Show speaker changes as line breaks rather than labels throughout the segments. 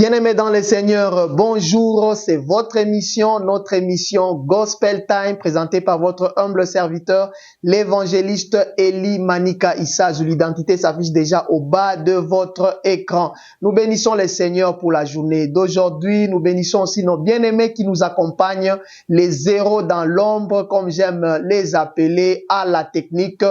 Bien-aimés dans le Seigneur, bonjour, c'est votre émission, notre émission Gospel Time, présentée par votre humble serviteur, l'évangéliste Eli Manika Issa. L'identité s'affiche déjà au bas de votre écran. Nous bénissons le Seigneur pour la journée d'aujourd'hui. Nous bénissons aussi nos bien-aimés qui nous accompagnent, les zéros dans l'ombre, comme j'aime les appeler, à la technique.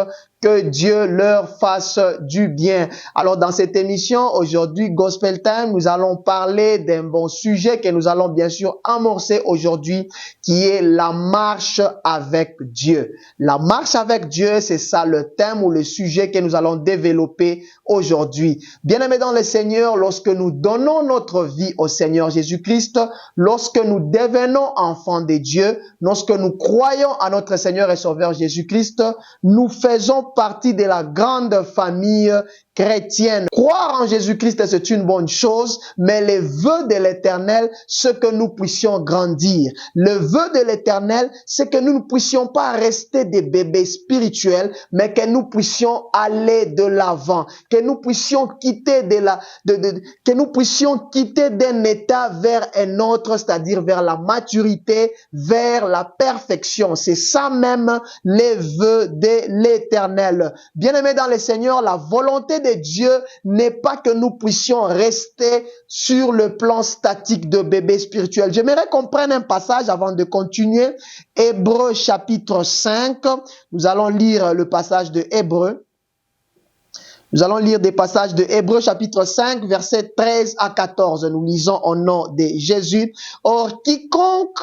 Que Dieu leur fasse du bien. Alors, dans cette émission, aujourd'hui, Gospel Time, nous allons parler d'un bon sujet que nous allons bien sûr amorcer aujourd'hui, qui est la marche avec Dieu. La marche avec Dieu, c'est ça le thème ou le sujet que nous allons développer aujourd'hui. Bien-aimés dans le Seigneur, lorsque nous donnons notre vie au Seigneur Jésus-Christ, lorsque nous devenons enfants de Dieu, lorsque nous croyons à notre Seigneur et Sauveur Jésus-Christ, nous faisons partie de la grande famille chrétienne. Croire en Jésus-Christ, c'est une bonne chose, mais le vœu de l'Éternel, c'est que nous puissions grandir. Le vœu de l'Éternel, c'est que nous ne puissions pas rester des bébés spirituels, mais que nous puissions aller de l'avant, que nous puissions quitter que nous puissions quitter d'un état vers un autre, c'est-à-dire vers la maturité, vers la perfection. C'est ça même les vœux de l'Éternel. Bien-aimés dans le Seigneur, la volonté de Dieu n'est pas que nous puissions rester sur le plan statique de bébé spirituel. J'aimerais qu'on prenne un passage avant de continuer. Hébreux chapitre 5. Nous allons lire le passage de Hébreux. Nous allons lire des passages de Hébreux chapitre 5, versets 13 à 14. Nous lisons au nom de Jésus. Or, quiconque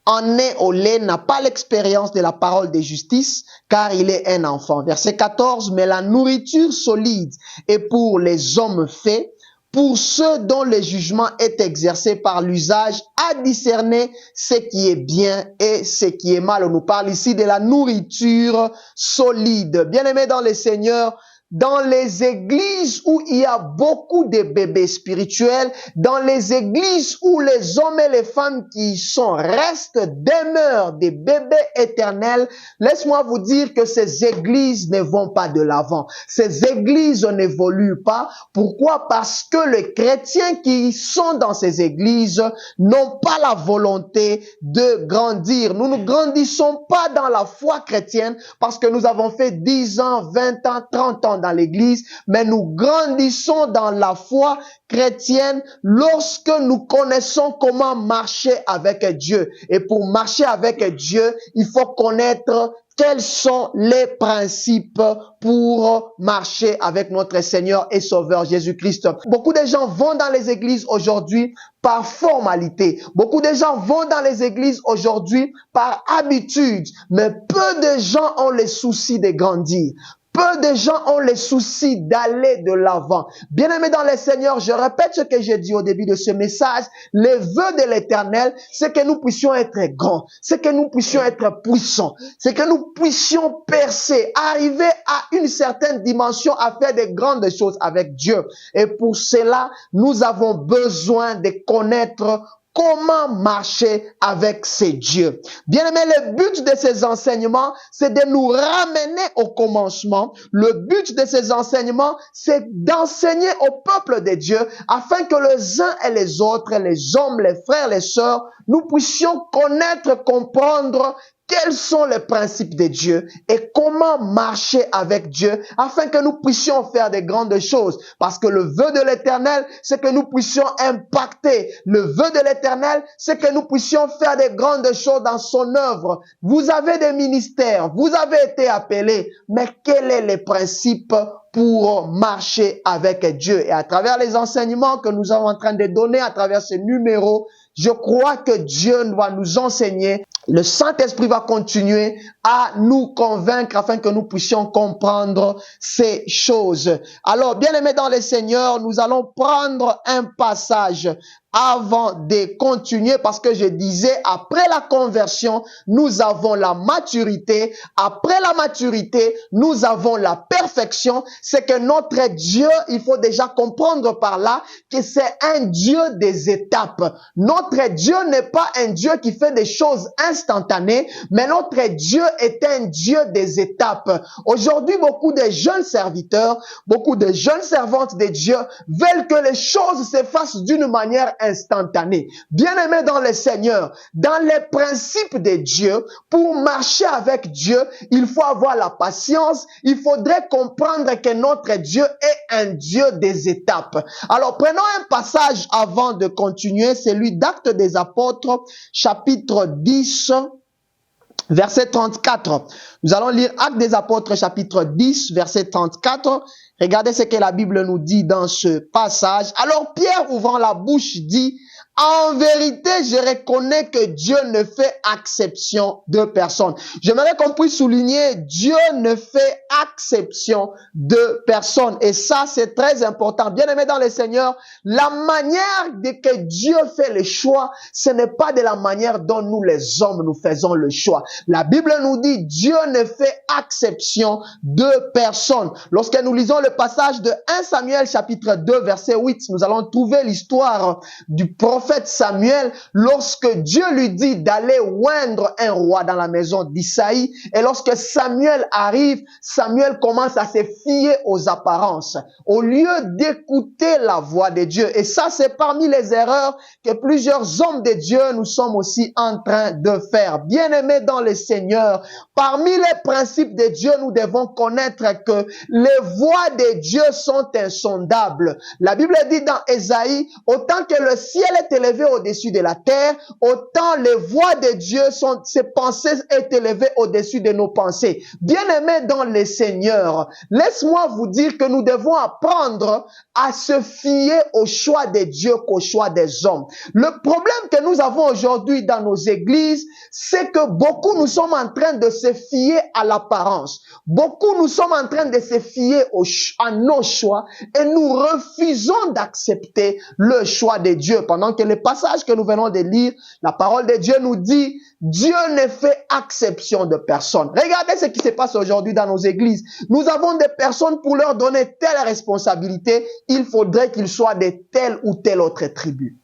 en est au lait n'a pas l'expérience de la parole de justice, car il est un enfant. Verset 14, mais la nourriture solide est pour les hommes faits, pour ceux dont le jugement est exercé par l'usage à discerner ce qui est bien et ce qui est mal. On nous parle ici de la nourriture solide. Bien-aimés dans le Seigneur, dans les églises où il y a beaucoup de bébés spirituels, dans les églises où les hommes et les femmes qui y sont demeurent des bébés éternels, laisse-moi vous dire que ces églises ne vont pas de l'avant. Ces églises n'évoluent pas. Pourquoi? Parce que les chrétiens qui sont dans ces églises n'ont pas la volonté de grandir. Nous ne grandissons pas dans la foi chrétienne parce que nous avons fait 10 ans, 20 ans, 30 ans dans l'église, mais nous grandissons dans la foi chrétienne lorsque nous connaissons comment marcher avec Dieu. Et pour marcher avec Dieu, il faut connaître quels sont les principes pour marcher avec notre Seigneur et Sauveur Jésus-Christ. Beaucoup de gens vont dans les églises aujourd'hui par formalité. Beaucoup de gens vont dans les églises aujourd'hui par habitude, mais peu de gens ont le souci de grandir. Peu de gens ont le souci d'aller de l'avant. Bien-aimés dans le Seigneur, je répète ce que j'ai dit au début de ce message. Le vœu de l'Éternel, c'est que nous puissions être grands, c'est que nous puissions être puissants, c'est que nous puissions percer, arriver à une certaine dimension à faire de grandes choses avec Dieu. Et pour cela, nous avons besoin de connaître comment marcher avec ces dieux. Bien aimé, le but de ces enseignements, c'est de nous ramener au commencement. Le but de ces enseignements, c'est d'enseigner au peuple de Dieu afin que les uns et les autres, les hommes, les frères, les sœurs, nous puissions connaître, comprendre quels sont les principes de Dieu et comment marcher avec Dieu afin que nous puissions faire de grandes choses. Parce que le vœu de l'Éternel, c'est que nous puissions impacter. Le vœu de l'Éternel, c'est que nous puissions faire de grandes choses dans son œuvre. Vous avez des ministères, vous avez été appelés, mais quel est le principe pour marcher avec Dieu? Et à travers les enseignements que nous sommes en train de donner, à travers ce numéro, je crois que Dieu va nous enseigner. Le Saint-Esprit va continuer à nous convaincre afin que nous puissions comprendre ces choses. Alors, bien-aimés dans le Seigneur, nous allons prendre un passage avant de continuer, parce que je disais, après la conversion, nous avons la maturité. Après la maturité, nous avons la perfection. C'est que notre Dieu, il faut déjà comprendre par là que c'est un Dieu des étapes. Notre Dieu n'est pas un Dieu qui fait des choses instantanées, mais notre Dieu est un Dieu des étapes. Aujourd'hui, beaucoup de jeunes serviteurs, beaucoup de jeunes servantes de Dieu veulent que les choses se fassent d'une manière instantanée. Bien-aimés dans le Seigneur, dans les principes de Dieu, pour marcher avec Dieu, il faut avoir la patience. Il faudrait comprendre que notre Dieu est un Dieu des étapes. Alors, prenons un passage avant de continuer, celui d'Actes des Apôtres, chapitre 10, verset 34. Nous allons lire Actes des Apôtres, chapitre 10, verset 34. Regardez ce que la Bible nous dit dans ce passage. Alors Pierre, ouvrant la bouche, dit: en vérité, je reconnais que Dieu ne fait exception de personne. J'aimerais qu'on puisse souligner, Dieu ne fait exception de personne. Et ça, c'est très important. Bien aimé dans le Seigneur, la manière de que Dieu fait le choix, ce n'est pas de la manière dont nous les hommes, nous faisons le choix. La Bible nous dit, Dieu ne fait exception de personne. Lorsque nous lisons le passage de 1 Samuel, chapitre 2, verset 8, nous allons trouver l'histoire du prophète Samuel, lorsque Dieu lui dit d'aller oindre un roi dans la maison d'Isaïe, et lorsque Samuel arrive, Samuel commence à se fier aux apparences, au lieu d'écouter la voix de Dieu. Et ça, c'est parmi les erreurs que plusieurs hommes de Dieu nous sommes aussi en train de faire. Bien-aimés dans le Seigneur, parmi les principes de Dieu, nous devons connaître que les voies de Dieu sont insondables. La Bible dit dans Ésaïe, autant que le ciel est élevé au-dessus de la terre, autant les voies de Dieu sont, ses pensées est élevées au-dessus de nos pensées. Bien-aimés dans le Seigneur, laisse-moi vous dire que nous devons apprendre à se fier au choix de Dieu qu'au choix des hommes. Le problème que nous avons aujourd'hui dans nos églises, c'est que beaucoup nous sommes en train de se fier à l'apparence. Beaucoup nous sommes en train de se fier à nos choix et nous refusons d'accepter le choix de Dieu. Pendant que le passage que nous venons de lire, la parole de Dieu nous dit, Dieu ne fait exception de personne. Regardez ce qui se passe aujourd'hui dans nos églises. Nous avons des personnes pour leur donner telle responsabilité, il faudrait qu'ils soient de telle ou telle autre tribu.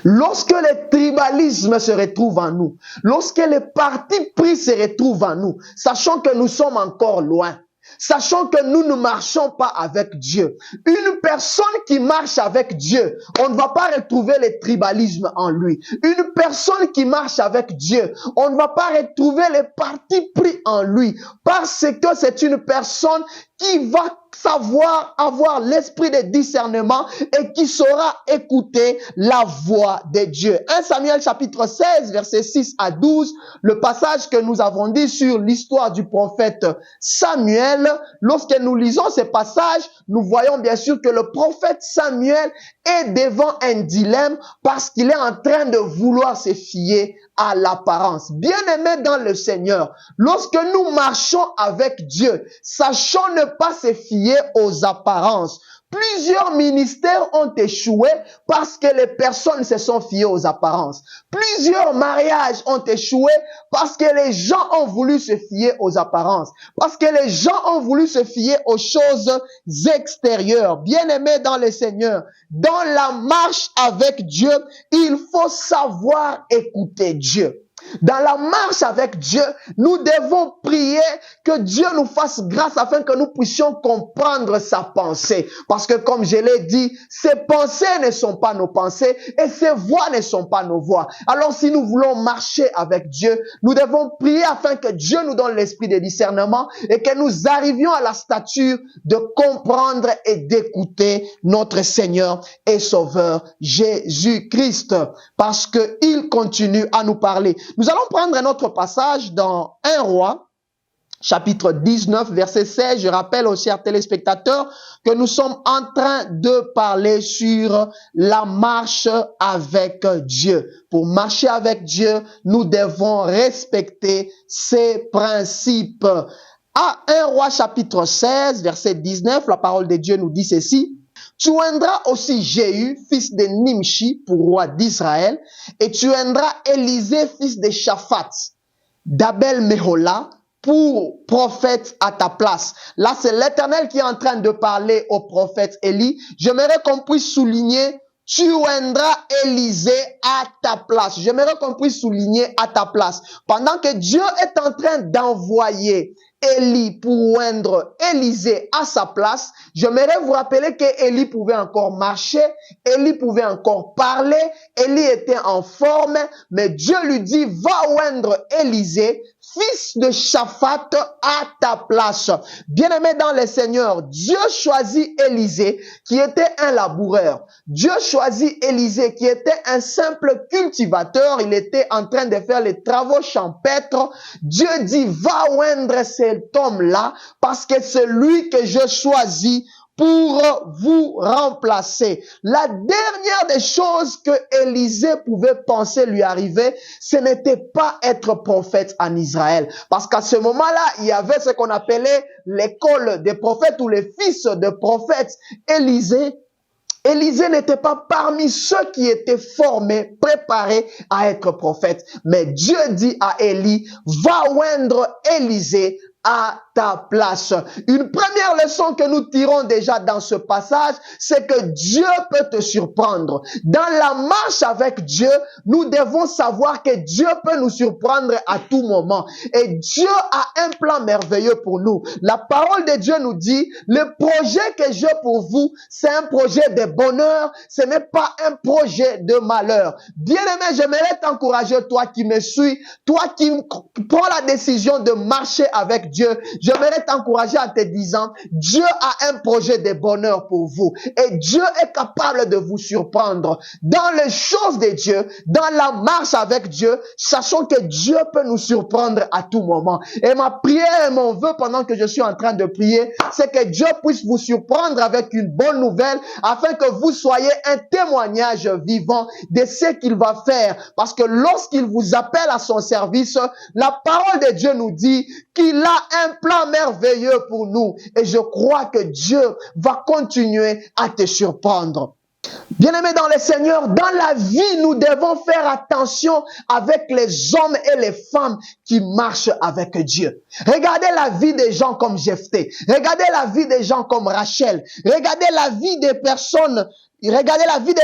Lorsque le tribalisme se retrouve en nous, lorsque le parti pris se retrouve en nous, sachant que nous sommes encore loin, sachant que nous ne marchons pas avec Dieu. Une personne qui marche avec Dieu, on ne va pas retrouver le tribalisme en lui. Une personne qui marche avec Dieu, on ne va pas retrouver le parti pris en lui, parce que c'est une personne qui va savoir avoir l'esprit de discernement et qui saura écouter la voix de Dieu. 1 Samuel chapitre 16, versets 6 à 12, le passage que nous avons dit sur l'histoire du prophète Samuel. Lorsque nous lisons ce passage, nous voyons bien sûr que le prophète Samuel est devant un dilemme parce qu'il est en train de vouloir se fier à l'apparence. Bien-aimés dans le Seigneur, lorsque nous marchons avec Dieu, sachons ne pas se fier aux apparences. Plusieurs ministères ont échoué parce que les personnes se sont fiées aux apparences. Plusieurs mariages ont échoué parce que les gens ont voulu se fier aux apparences. Parce que les gens ont voulu se fier aux choses extérieures. Bien-aimés dans le Seigneur, dans la marche avec Dieu, il faut savoir écouter Dieu. Dans la marche avec Dieu, nous devons prier que Dieu nous fasse grâce afin que nous puissions comprendre sa pensée. Parce que comme je l'ai dit, ses pensées ne sont pas nos pensées et ses voies ne sont pas nos voies. Alors si nous voulons marcher avec Dieu, nous devons prier afin que Dieu nous donne l'esprit de discernement et que nous arrivions à la stature de comprendre et d'écouter notre Seigneur et Sauveur Jésus-Christ. Parce qu'il continue à nous parler. Nous allons prendre un autre passage dans 1 Roi, chapitre 19, verset 16. Je rappelle aux chers téléspectateurs que nous sommes en train de parler sur la marche avec Dieu. Pour marcher avec Dieu, nous devons respecter ses principes. À 1 Roi, chapitre 16, verset 19, la parole de Dieu nous dit ceci. Tu oindras aussi Jéhu, fils de Nimshi, pour roi d'Israël, et tu oindras Élisée, fils de Shaphat, d'Abel Mehola, pour prophète à ta place. Là, c'est l'Éternel qui est en train de parler au prophète Élie. J'aimerais qu'on puisse souligner, tu oindras Élisée à ta place. J'aimerais qu'on puisse souligner à ta place. Pendant que Dieu est en train d'envoyer Élie pour oindre Élisée à sa place, j'aimerais vous rappeler que Élie pouvait encore marcher, Élie pouvait encore parler, Élie était en forme, mais Dieu lui dit, va oindre Élisée, fils de Shaphat, à ta place. Bien-aimé dans le Seigneur, Dieu choisit Élisée qui était un laboureur. Dieu choisit Élisée qui était un simple cultivateur. Il était en train de faire les travaux champêtres. Dieu dit, va oindre cet homme-là parce que c'est lui que je choisis pour vous remplacer. La dernière des choses que Élisée pouvait penser lui arriver, ce n'était pas être prophète en Israël. Parce qu'à ce moment-là, il y avait ce qu'on appelait l'école des prophètes ou les fils de prophètes. Élisée n'était pas parmi ceux qui étaient formés, préparés à être prophète. Mais Dieu dit à Élie, va oindre Élisée à ta place. Une première leçon que nous tirons déjà dans ce passage, c'est que Dieu peut te surprendre. Dans la marche avec Dieu, nous devons savoir que Dieu peut nous surprendre à tout moment. Et Dieu a un plan merveilleux pour nous. La parole de Dieu nous dit, le projet que j'ai pour vous, c'est un projet de bonheur, ce n'est pas un projet de malheur. Bien-aimé, j'aimerais t'encourager, toi qui me suis, toi qui prends la décision de marcher avec Dieu, j'aimerais t'encourager en te disant, Dieu a un projet de bonheur pour vous et Dieu est capable de vous surprendre. Dans les choses de Dieu, dans la marche avec Dieu, sachons que Dieu peut nous surprendre à tout moment. Et ma prière et mon vœu pendant que je suis en train de prier, c'est que Dieu puisse vous surprendre avec une bonne nouvelle afin que vous soyez un témoignage vivant de ce qu'il va faire. Parce que lorsqu'il vous appelle à son service, la parole de Dieu nous dit qu'il a un plan merveilleux pour nous. Et je crois que Dieu va continuer à te surprendre. Bien-aimés dans le Seigneur, dans la vie, nous devons faire attention avec les hommes et les femmes qui marchent avec Dieu. Regardez la vie des gens comme Jephthé. Regardez la vie des gens comme Rachel. Regardez la vie des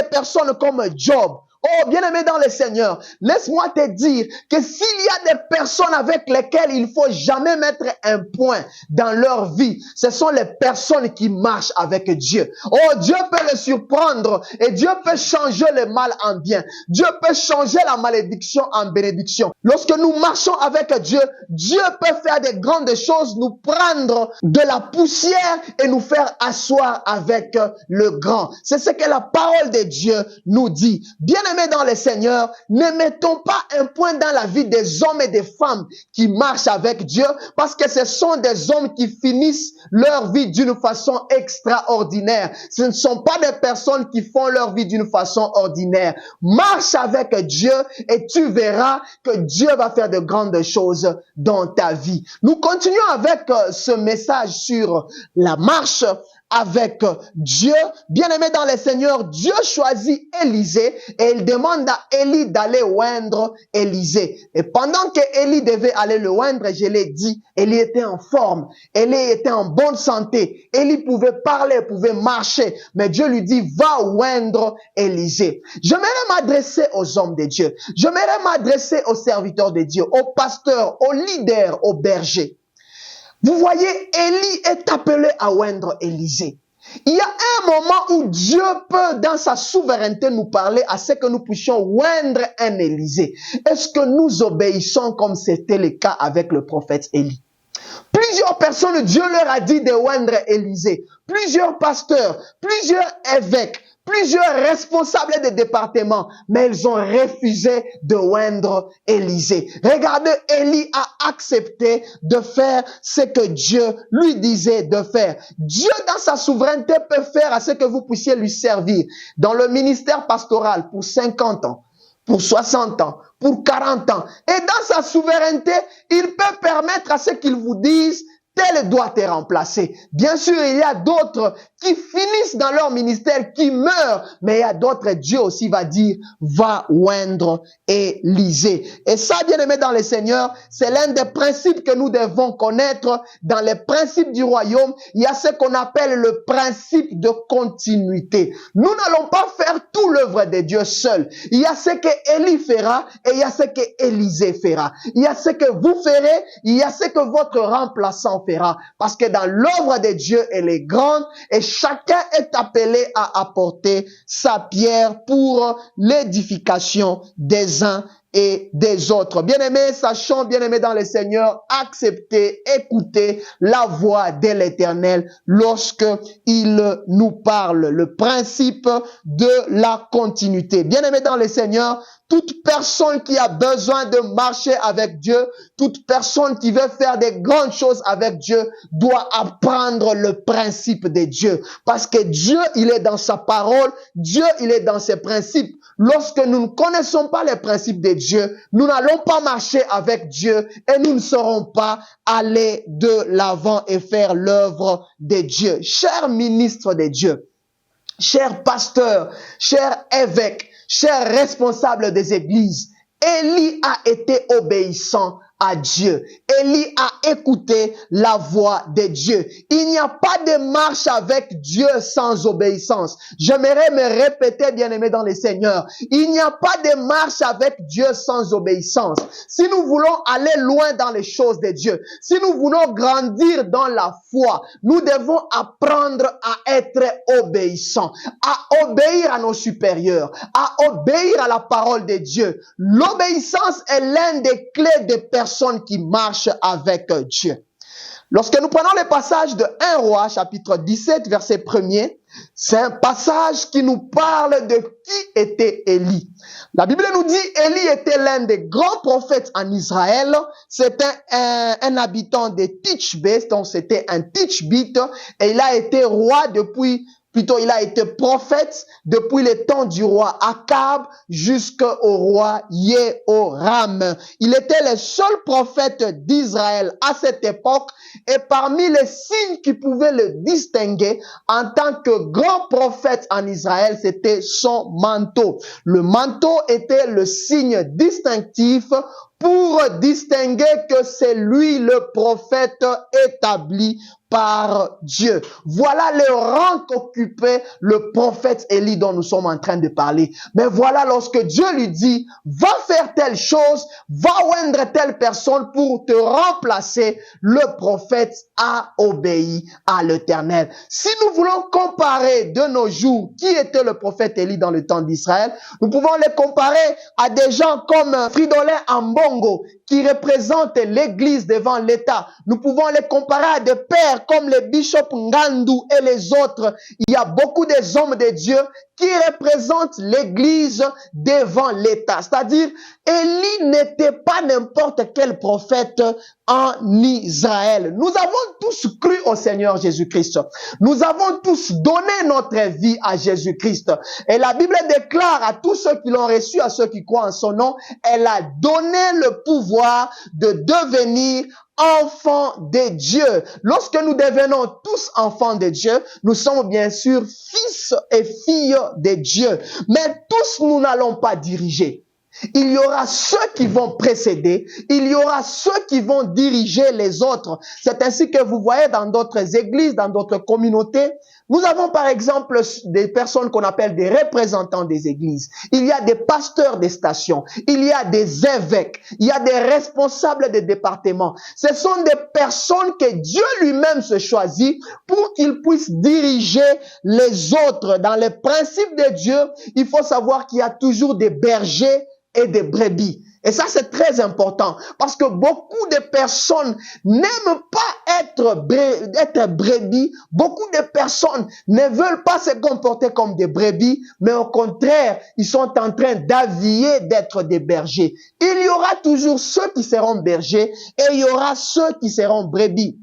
personnes comme Job. Oh, bien-aimé dans le Seigneur, laisse-moi te dire que s'il y a des personnes avec lesquelles il faut jamais mettre un point dans leur vie, ce sont les personnes qui marchent avec Dieu. Oh, Dieu peut les surprendre et Dieu peut changer le mal en bien. Dieu peut changer la malédiction en bénédiction. Lorsque nous marchons avec Dieu, Dieu peut faire des grandes choses, nous prendre de la poussière et nous faire asseoir avec le grand. C'est ce que la parole de Dieu nous dit. Bien-aimé dans le Seigneur, ne mettons pas un point dans la vie des hommes et des femmes qui marchent avec Dieu parce que ce sont des hommes qui finissent leur vie d'une façon extraordinaire. Ce ne sont pas des personnes qui font leur vie d'une façon ordinaire. Marche avec Dieu et tu verras que Dieu va faire de grandes choses dans ta vie. Nous continuons avec ce message sur la marche avec Dieu. Bien-aimé dans le Seigneur, Dieu choisit Élisée et il demande à Élie d'aller oindre Élisée. Et pendant que Élie devait aller le oindre, je l'ai dit, Élie était en forme, Élie était en bonne santé, Élie pouvait parler, pouvait marcher, mais Dieu lui dit, va oindre Élisée. J'aimerais m'adresser aux hommes de Dieu, j'aimerais m'adresser aux serviteurs de Dieu, aux pasteurs, aux leaders, aux bergers. Vous voyez, Élie est appelé à oindre Élisée. Il y a un moment où Dieu peut, dans sa souveraineté, nous parler à ce que nous puissions oindre un Élisée. Est-ce que nous obéissons comme c'était le cas avec le prophète Élie? Plusieurs personnes, Dieu leur a dit de oindre Élisée. Plusieurs pasteurs, plusieurs évêques, plusieurs responsables de départements, mais ils ont refusé de oindre Élisée. Regardez, Élie a accepté de faire ce que Dieu lui disait de faire. Dieu, dans sa souveraineté, peut faire à ce que vous puissiez lui servir dans le ministère pastoral pour 50 ans, pour 60 ans, pour 40 ans. Et dans sa souveraineté, il peut permettre à ce qu'il vous dise, tel doit te remplacer. Bien sûr, il y a d'autres qui finissent dans leur ministère, qui meurent. Mais il y a d'autres, Dieu aussi va dire, va oindre Élisée. Et ça, bien aimé dans le Seigneur, c'est l'un des principes que nous devons connaître dans les principes du royaume. Il y a ce qu'on appelle le principe de continuité. Nous n'allons pas faire tout l'œuvre de Dieu seul. Il y a ce que Élie fera et il y a ce que Élisée fera. Il y a ce que vous ferez, il y a ce que votre remplaçant fera. Parce que dans l'œuvre de Dieu, elle est grande et chacun est appelé à apporter sa pierre pour l'édification des uns et des autres. Bien-aimés, sachons, bien-aimés dans le Seigneur, accepter, écouter la voix de l'Éternel lorsque il nous parle. Le principe de la continuité. Bien-aimés dans le Seigneur, toute personne qui a besoin de marcher avec Dieu, toute personne qui veut faire des grandes choses avec Dieu, doit apprendre le principe de Dieu. Parce que Dieu, il est dans sa parole, Dieu, il est dans ses principes. Lorsque nous ne connaissons pas les principes de Dieu, nous n'allons pas marcher avec Dieu et nous ne serons pas aller de l'avant et faire l'œuvre de Dieu. Chers ministres de Dieu, chers pasteurs, chers évêques, chers responsables des églises, Élie a été obéissant à Dieu. Élie a écouté la voix de Dieu. Il n'y a pas de marche avec Dieu sans obéissance. J'aimerais me répéter, bien-aimé dans le Seigneur. Il n'y a pas de marche avec Dieu sans obéissance. Si nous voulons aller loin dans les choses de Dieu, si nous voulons grandir dans la foi, nous devons apprendre à être obéissants, à obéir à nos supérieurs, à obéir à la parole de Dieu. L'obéissance est l'un des clés des personnes qui marchent avec Dieu. Lorsque nous prenons le passage de 1 Roi, chapitre 17, verset 1er, c'est un passage qui nous parle de qui était Élie. La Bible nous dit Élie était l'un des grands prophètes en Israël. C'était un habitant de Tishbé, donc c'était un Tishbite, et il a été roi depuis... Plutôt, il a été prophète depuis le temps du roi Akab jusqu'au roi Jéhoram. Il était le seul prophète d'Israël à cette époque et parmi les signes qui pouvaient le distinguer en tant que grand prophète en Israël, c'était son manteau. Le manteau était le signe distinctif pour distinguer que c'est lui le prophète établi par Dieu. Voilà le rang qu'occupait le prophète Élie dont nous sommes en train de parler. Mais voilà lorsque Dieu lui dit, va faire telle chose, va oindre telle personne pour te remplacer, le prophète a obéi à l'Éternel. Si nous voulons comparer de nos jours qui était le prophète Élie dans le temps d'Israël, nous pouvons les comparer à des gens comme Fridolin Ambongo qui représente l'église devant l'État. Nous pouvons les comparer à des pères comme les bishops Ngandou et les autres. Il y a beaucoup des hommes de Dieu qui représentent l'église devant l'État. C'est-à-dire, Élie n'était pas n'importe quel prophète en Israël. Nous avons tous cru au Seigneur Jésus-Christ. Nous avons tous donné notre vie à Jésus-Christ. Et la Bible déclare à tous ceux qui l'ont reçu, à ceux qui croient en son nom, elle a donné le pouvoir de devenir enfants de Dieu. Lorsque nous devenons tous enfants de Dieu, nous sommes bien sûr fils et filles de Dieu. Mais tous nous n'allons pas diriger. Il y aura ceux qui vont précéder, il y aura ceux qui vont diriger les autres. C'est ainsi que vous voyez dans d'autres églises, dans d'autres communautés, nous avons par exemple des personnes qu'on appelle des représentants des églises. Il y a des pasteurs des stations, il y a des évêques, il y a des responsables des départements. Ce sont des personnes que Dieu lui-même se choisit pour qu'ils puissent diriger les autres. Dans les principes de Dieu, il faut savoir qu'il y a toujours des bergers et des brebis. Et ça, c'est très important parce que beaucoup de personnes n'aiment pas être brebis. Beaucoup de personnes ne veulent pas se comporter comme des brebis, mais au contraire, ils sont en train d'avouer d'être des bergers. Il y aura toujours ceux qui seront bergers et il y aura ceux qui seront brebis.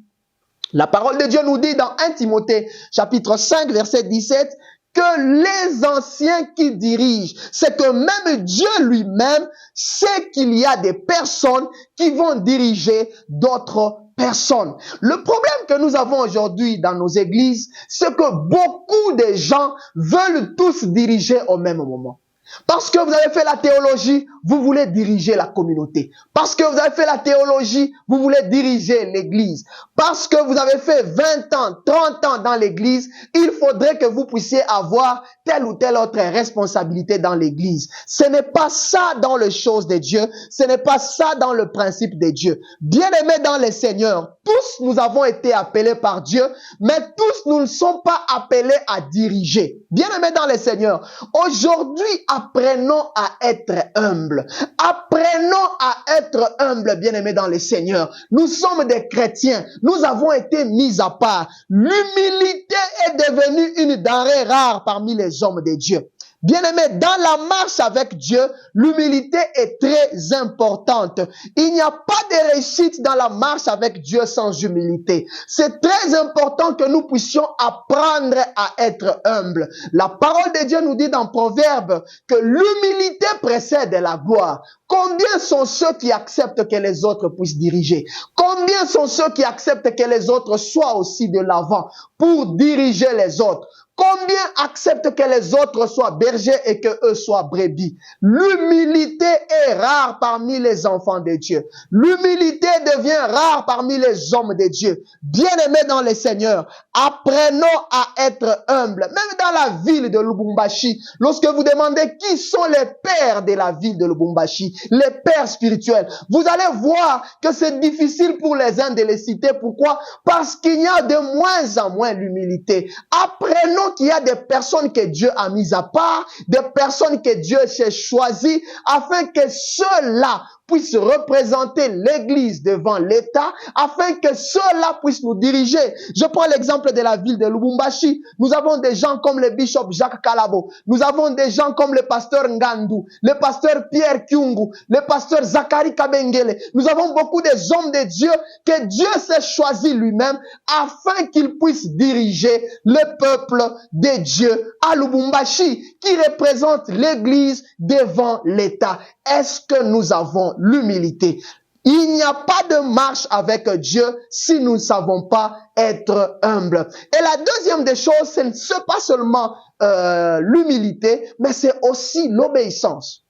La parole de Dieu nous dit dans 1 Timothée, chapitre 5, verset 17, que les anciens qui dirigent, c'est que même Dieu lui-même sait qu'il y a des personnes qui vont diriger d'autres personne. Le problème que nous avons aujourd'hui dans nos églises, c'est que beaucoup de gens veulent tous diriger au même moment. Parce que vous avez fait la théologie, vous voulez diriger la communauté. Parce que vous avez fait la théologie, vous voulez diriger l'église. Parce que vous avez fait 20 ans, 30 ans dans l'église, il faudrait que vous puissiez avoir telle ou telle autre responsabilité dans l'église. Ce n'est pas ça dans les choses de Dieu. Ce n'est pas ça dans le principe de Dieu. Bien-aimés dans le Seigneur, tous nous avons été appelés par Dieu, mais tous nous ne sommes pas appelés à diriger. Bien-aimés dans le Seigneur, aujourd'hui, apprenons à être humbles. Apprenons à être humbles, bien-aimés dans le Seigneur. Nous sommes des chrétiens. Nous avons été mis à part. L'humilité est devenue une denrée rare parmi les hommes de Dieu. Bien-aimés, dans la marche avec Dieu, l'humilité est très importante. Il n'y a pas de réussite dans la marche avec Dieu sans humilité. C'est très important que nous puissions apprendre à être humbles. La parole de Dieu nous dit dans Proverbe que l'humilité précède la gloire. Combien sont ceux qui acceptent que les autres puissent diriger? Combien sont ceux qui acceptent que les autres soient aussi de l'avant pour diriger les autres? Combien acceptent que les autres soient bergers et que eux soient brebis? L'humilité est rare parmi les enfants de Dieu. L'humilité devient rare parmi les hommes de Dieu. Bien-aimés dans le Seigneur, apprenons à être humbles. Même dans la ville de Lubumbashi, lorsque vous demandez qui sont les pères de la ville de Lubumbashi, les pères spirituels, vous allez voir que c'est difficile pour les uns de les citer. Pourquoi? Parce qu'il y a de moins en moins l'humilité. Apprenons qu'il y a des personnes que Dieu a mises à part, des personnes que Dieu s'est choisies, afin que ceux-là puissent représenter l'Église devant l'État, afin que ceux-là puissent nous diriger. Je prends l'exemple de la ville de Lubumbashi. Nous avons des gens comme le bishop Jacques Kalabo. Nous avons des gens comme le pasteur Ngandu, le pasteur Pierre Kyungu, le pasteur Zachary Kabengele. Nous avons beaucoup des hommes de Dieu que Dieu s'est choisi lui-même afin qu'ils puissent diriger le peuple de Dieu à Lubumbashi, qui représente l'Église devant l'État. Est-ce que nous avons l'humilité? Il n'y a pas de marche avec Dieu si nous ne savons pas être humbles. Et la deuxième des choses, ce n'est pas seulement l'humilité, mais c'est aussi l'obéissance.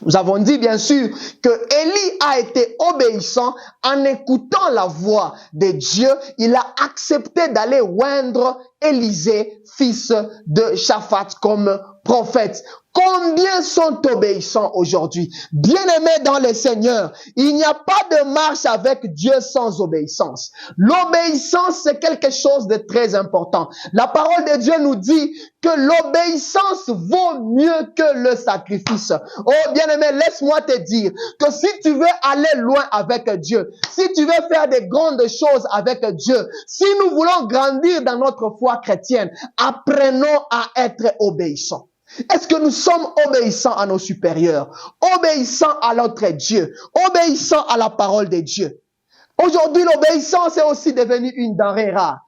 Nous avons dit bien sûr que Élie a été obéissant en écoutant la voix de Dieu. Il a accepté d'aller oindre Élisée, fils de Shaphat, comme prophète. Combien sont obéissants aujourd'hui? Bien-aimés dans le Seigneur, il n'y a pas de marche avec Dieu sans obéissance. L'obéissance, c'est quelque chose de très important. La parole de Dieu nous dit que l'obéissance vaut mieux que le sacrifice. Oh, bien-aimé, laisse-moi te dire que si tu veux aller loin avec Dieu, si tu veux faire de grandes choses avec Dieu, si nous voulons grandir dans notre foi chrétienne, apprenons à être obéissants. Est-ce que nous sommes obéissants à nos supérieurs, obéissants à notre Dieu, obéissants à la parole de Dieu? Aujourd'hui, l'obéissance est aussi devenue une denrée rare.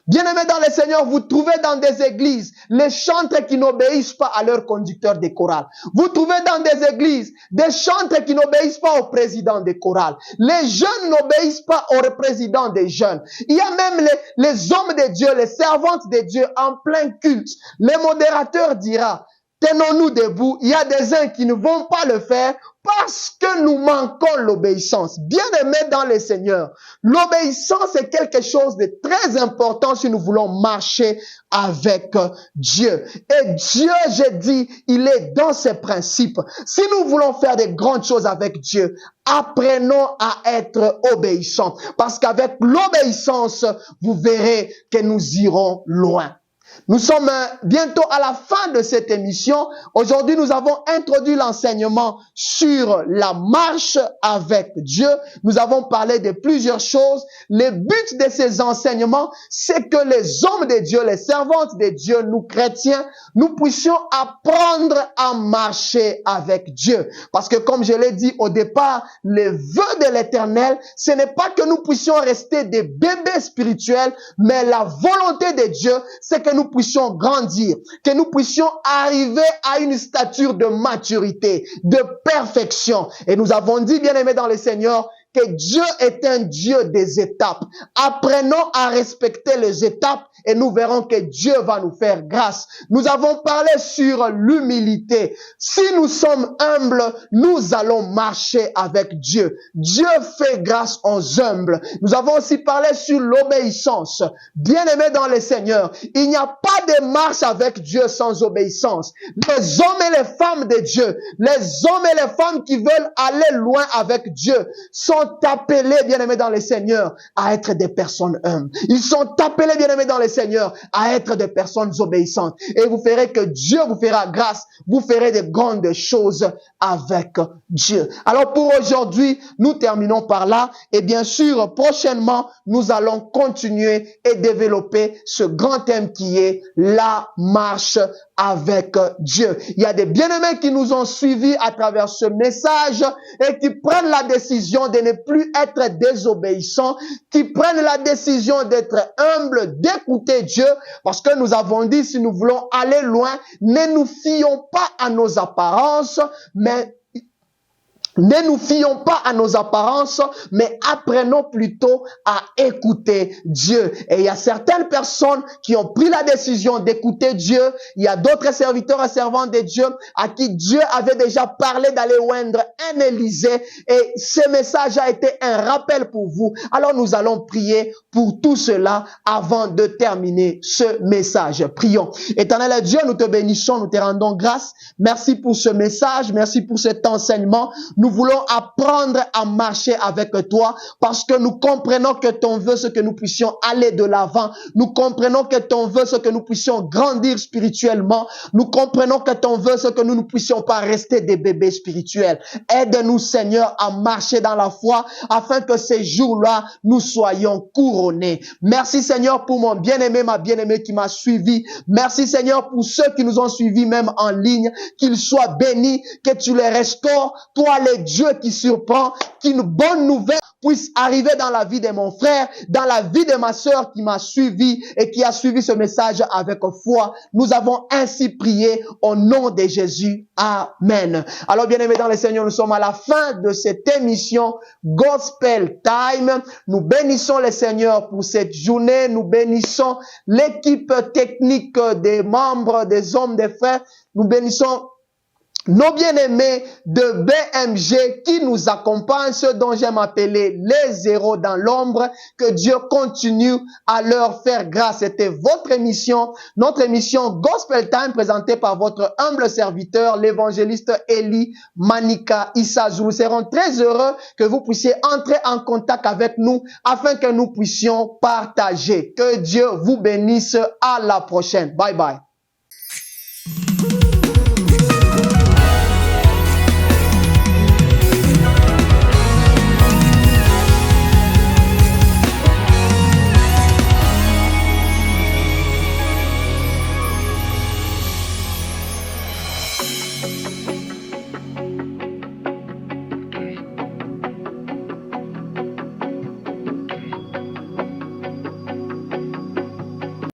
Bien-aimés dans le Seigneur, vous trouvez dans des églises les chantres qui n'obéissent pas à leur conducteur des chorales. Vous trouvez dans des églises des chantres qui n'obéissent pas au président des chorales. Les jeunes n'obéissent pas au président des jeunes. Il y a même les hommes de Dieu, les servantes de Dieu en plein culte. Le modérateur dira: tenons-nous debout. Il y a des uns qui ne vont pas le faire parce que nous manquons l'obéissance. Bien-aimés dans le Seigneur, l'obéissance est quelque chose de très important si nous voulons marcher avec Dieu. Et Dieu, je dis, il est dans ses principes. Si nous voulons faire de grandes choses avec Dieu, apprenons à être obéissants. Parce qu'avec l'obéissance, vous verrez que nous irons loin. Nous sommes bientôt à la fin de cette émission. Aujourd'hui, nous avons introduit l'enseignement sur la marche avec Dieu. Nous avons parlé de plusieurs choses. Le but de ces enseignements, c'est que les hommes de Dieu, les servantes de Dieu, nous chrétiens, nous puissions apprendre à marcher avec Dieu. Parce que comme je l'ai dit au départ, le vœu de l'Éternel, ce n'est pas que nous puissions rester des bébés spirituels, mais la volonté de Dieu, c'est que nous puissions grandir, que nous puissions arriver à une stature de maturité, de perfection. Et nous avons dit, bien-aimés dans le Seigneur, que Dieu est un Dieu des étapes. Apprenons à respecter les étapes et nous verrons que Dieu va nous faire grâce. Nous avons parlé sur l'humilité. Si nous sommes humbles, nous allons marcher avec Dieu. Dieu fait grâce aux humbles. Nous avons aussi parlé sur l'obéissance. Bien-aimés dans le Seigneur, il n'y a pas de marche avec Dieu sans obéissance. Les hommes et les femmes de Dieu, les hommes et les femmes qui veulent aller loin avec Dieu sont appelés, bien-aimés dans le Seigneur, à être des personnes humbles. Ils sont appelés, bien-aimés dans le Seigneur, à être des personnes obéissantes. Et vous verrez que Dieu vous fera grâce, vous ferez de grandes choses avec Dieu. Alors pour aujourd'hui, nous terminons par là. Et bien sûr, prochainement, nous allons continuer et développer ce grand thème qui est la marche avec Dieu. Il y a des bien-aimés qui nous ont suivis à travers ce message et qui prennent la décision de ne plus être désobéissants, qui prennent la décision d'être humbles, d'écouter Dieu, parce que nous avons dit, si nous voulons aller loin, ne nous fions pas à nos apparences, mais ne nous fions pas à nos apparences, mais apprenons plutôt à écouter Dieu. Et il y a certaines personnes qui ont pris la décision d'écouter Dieu. Il y a d'autres serviteurs et servantes de Dieu à qui Dieu avait déjà parlé d'aller oindre un Élysée. Et ce message a été un rappel pour vous. Alors nous allons prier pour tout cela avant de terminer ce message. Prions. Éternel Dieu, nous te bénissons, nous te rendons grâce. Merci pour ce message, merci pour cet enseignement. Nous voulons apprendre à marcher avec toi parce que nous comprenons que ton vœu, c'est que nous puissions aller de l'avant. Nous comprenons que ton vœu, c'est que nous puissions grandir spirituellement. Nous comprenons que ton vœu, c'est que nous ne puissions pas rester des bébés spirituels. Aide-nous, Seigneur, à marcher dans la foi afin que ces jours-là, nous soyons couronnés. Merci, Seigneur, pour mon bien-aimé, ma bien-aimée qui m'a suivi. Merci, Seigneur, pour ceux qui nous ont suivis même en ligne. Qu'ils soient bénis, que tu les restaures. Toi, les Dieu qui surprend, qu'une bonne nouvelle puisse arriver dans la vie de mon frère, dans la vie de ma sœur qui m'a suivi et qui a suivi ce message avec foi. Nous avons ainsi prié au nom de Jésus. Amen. Alors, bien-aimés dans le Seigneur, nous sommes à la fin de cette émission Gospel Time. Nous bénissons le Seigneur pour cette journée. Nous bénissons l'équipe technique des membres, des hommes, des frères. Nous bénissons nos bien-aimés de BMG qui nous accompagnent, ceux dont j'aime appeler les héros dans l'ombre, que Dieu continue à leur faire grâce. C'était votre émission, notre émission Gospel Time présentée par votre humble serviteur, l'évangéliste Eli Manika Issa. Nous serons très heureux que vous puissiez entrer en contact avec nous afin que nous puissions partager. Que Dieu vous bénisse. À la prochaine. Bye bye.